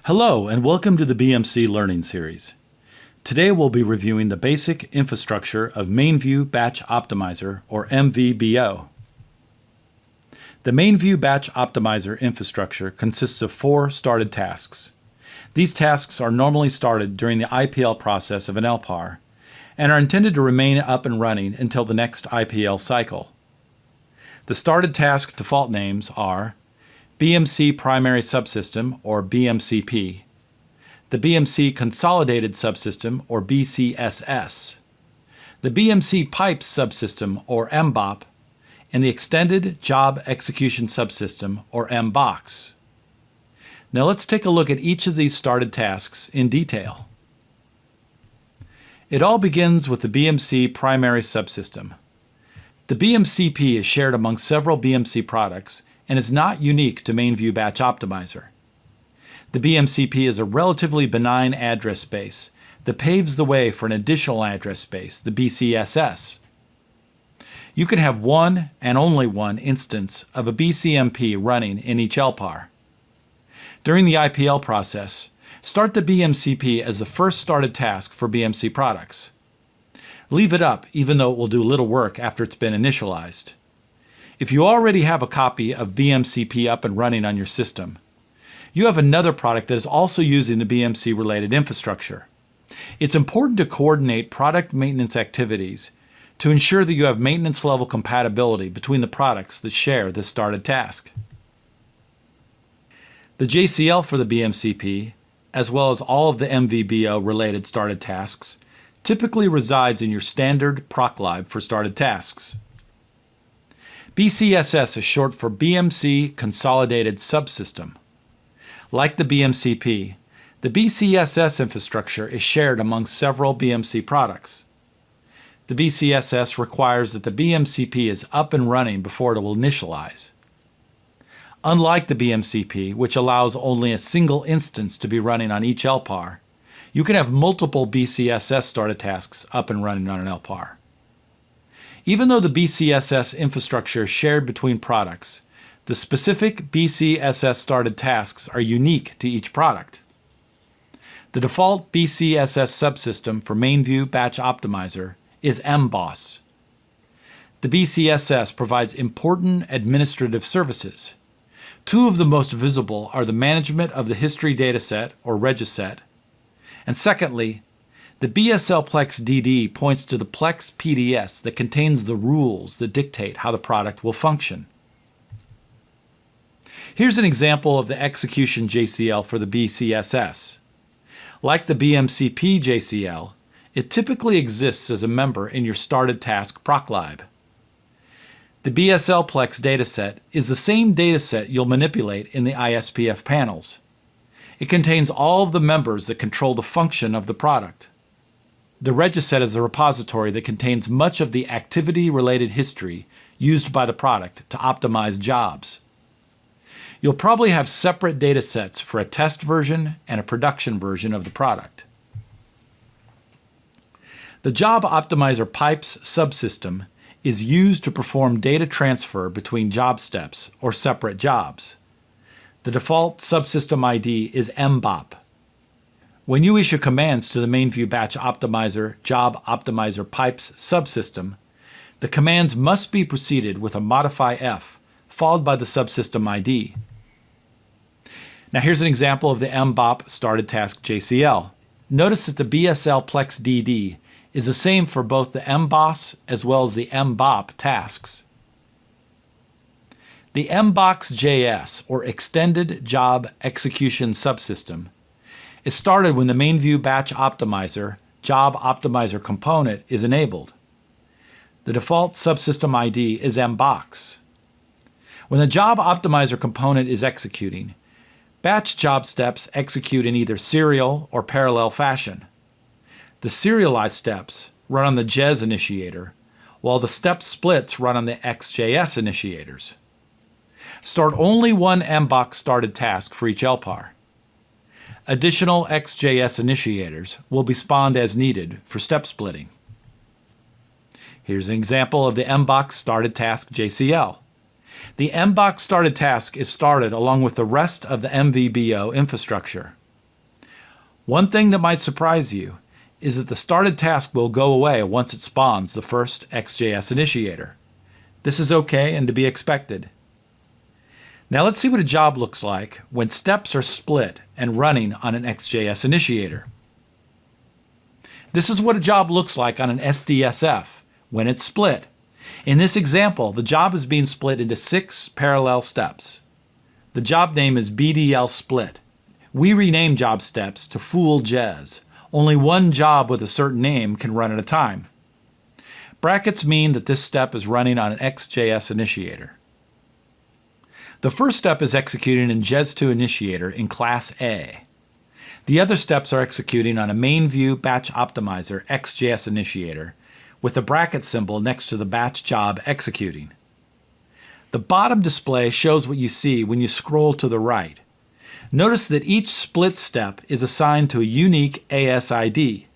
Hello and welcome to the BMC Learning Series. Today we'll be reviewing the basic infrastructure of MainView Batch Optimizer, or MVBO. The MainView Batch Optimizer infrastructure consists of 4 started tasks. These tasks are normally started during the IPL process of an LPAR and are intended to remain up and running until the next IPL cycle. The started task default names are BMC Primary Subsystem, or BMCP, the BMC Consolidated Subsystem, or BCSS, the BMC Pipes Subsystem, or MBOP, and the Extended Job Execution Subsystem, or MBox. Now let's take a look at each of these started tasks in detail. It all begins with the BMC Primary Subsystem. The BMCP is shared among several BMC products and is not unique to MainView Batch Optimizer. The BMCP is a relatively benign address space that paves the way for an additional address space, the BCSS. You can have one and only one instance of a BCMP running in each LPAR. During the IPL process, start the BMCP as the first started task for BMC products. Leave it up even though it will do little work after it's been initialized. If you already have a copy of BMCP up and running on your system, you have another product that is also using the BMC-related infrastructure. It's important to coordinate product maintenance activities to ensure that you have maintenance level compatibility between the products that share this started task. The JCL for the BMCP, as well as all of the MVBO-related started tasks, typically resides in your standard proclib for started tasks. BCSS is short for BMC Consolidated Subsystem. Like the BMCP, the BCSS infrastructure is shared among several BMC products. The BCSS requires that the BMCP is up and running before it will initialize. Unlike the BMCP, which allows only a single instance to be running on each LPAR, you can have multiple BCSS started tasks up and running on an LPAR. Even though the BCSS infrastructure is shared between products, the specific BCSS started tasks are unique to each product. The default BCSS subsystem for MainView Batch Optimizer is MBox. The BCSS provides important administrative services. 2 of the most visible are the management of the history dataset, or regiset, and secondly, the BSL-Plex DD points to the Plex PDS that contains the rules that dictate how the product will function. Here's an example of the execution JCL for the BCSS. Like the BMCP JCL, it typically exists as a member in your started task proclib. The BSL-Plex dataset is the same dataset you'll manipulate in the ISPF panels. It contains all of the members that control the function of the product. The regiset is the repository that contains much of the activity-related history used by the product to optimize jobs. You'll probably have separate datasets for a test version and a production version of the product. The Job Optimizer Pipes subsystem is used to perform data transfer between job steps or separate jobs. The default subsystem ID is MBOP. When you issue commands to the MainView Batch Optimizer Job Optimizer Pipes subsystem, the commands must be preceded with a modify F, followed by the subsystem ID. Now here's an example of the MBOP started task JCL. Notice that the BSL-Plex DD is the same for both the MBox as well as the MBOP tasks. The MBox.js, or Extended Job Execution Subsystem, is started when the MainView Batch Optimizer Job Optimizer component is enabled. The default subsystem ID is MBox. When the Job Optimizer component is executing, batch job steps execute in either serial or parallel fashion. The serialized steps run on the JES initiator, while the step splits run on the XJS initiators. Start only one MBox started task for each LPAR. Additional XJS initiators will be spawned as needed for step splitting. Here's an example of the MBox started task JCL. The MBox started task is started along with the rest of the MVBO infrastructure. One thing that might surprise you is that the started task will go away once it spawns the first XJS initiator. This is okay and to be expected. Now let's see what a job looks like when steps are split and running on an XJS initiator. This is what a job looks like on an SDSF when it's split. In this example, the job is being split into 6 parallel steps. The job name is BDL split. We rename job steps to fool Jez. Only one job with a certain name can run at a time. Brackets mean that this step is running on an XJS initiator. The first step is executing in Jez2 initiator in class A. The other steps are executing on a MainView batch optimizer XJS initiator with the bracket symbol next to the batch job executing. The bottom display shows what you see when you scroll to the right. Notice that each split step is assigned to a unique ASID.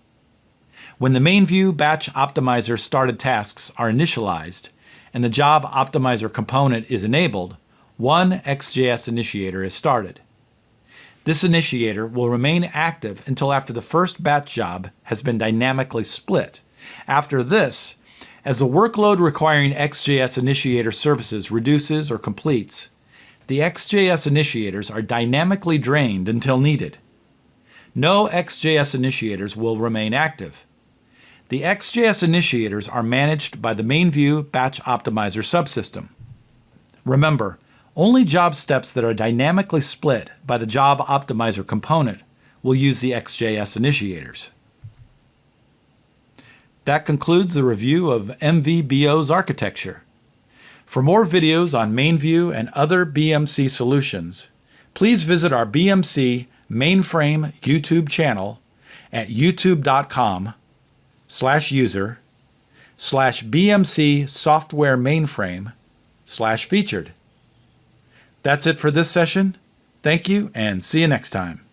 When the MainView batch optimizer started tasks are initialized and the job optimizer component is enabled, one XJS initiator is started. This initiator will remain active until after the first batch job has been dynamically split. After this, as the workload requiring XJS initiator services reduces or completes, the XJS initiators are dynamically drained until needed. No XJS initiators will remain active. The XJS initiators are managed by the MainView Batch Optimizer Subsystem. Remember, only job steps that are dynamically split by the job optimizer component will use the XJS initiators. That concludes the review of MVBO's architecture. For more videos on MainView and other BMC solutions, please visit our BMC Mainframe YouTube channel at youtube.com/user/BMC Software Mainframe/featured. That's it for this session. Thank you and see you next time.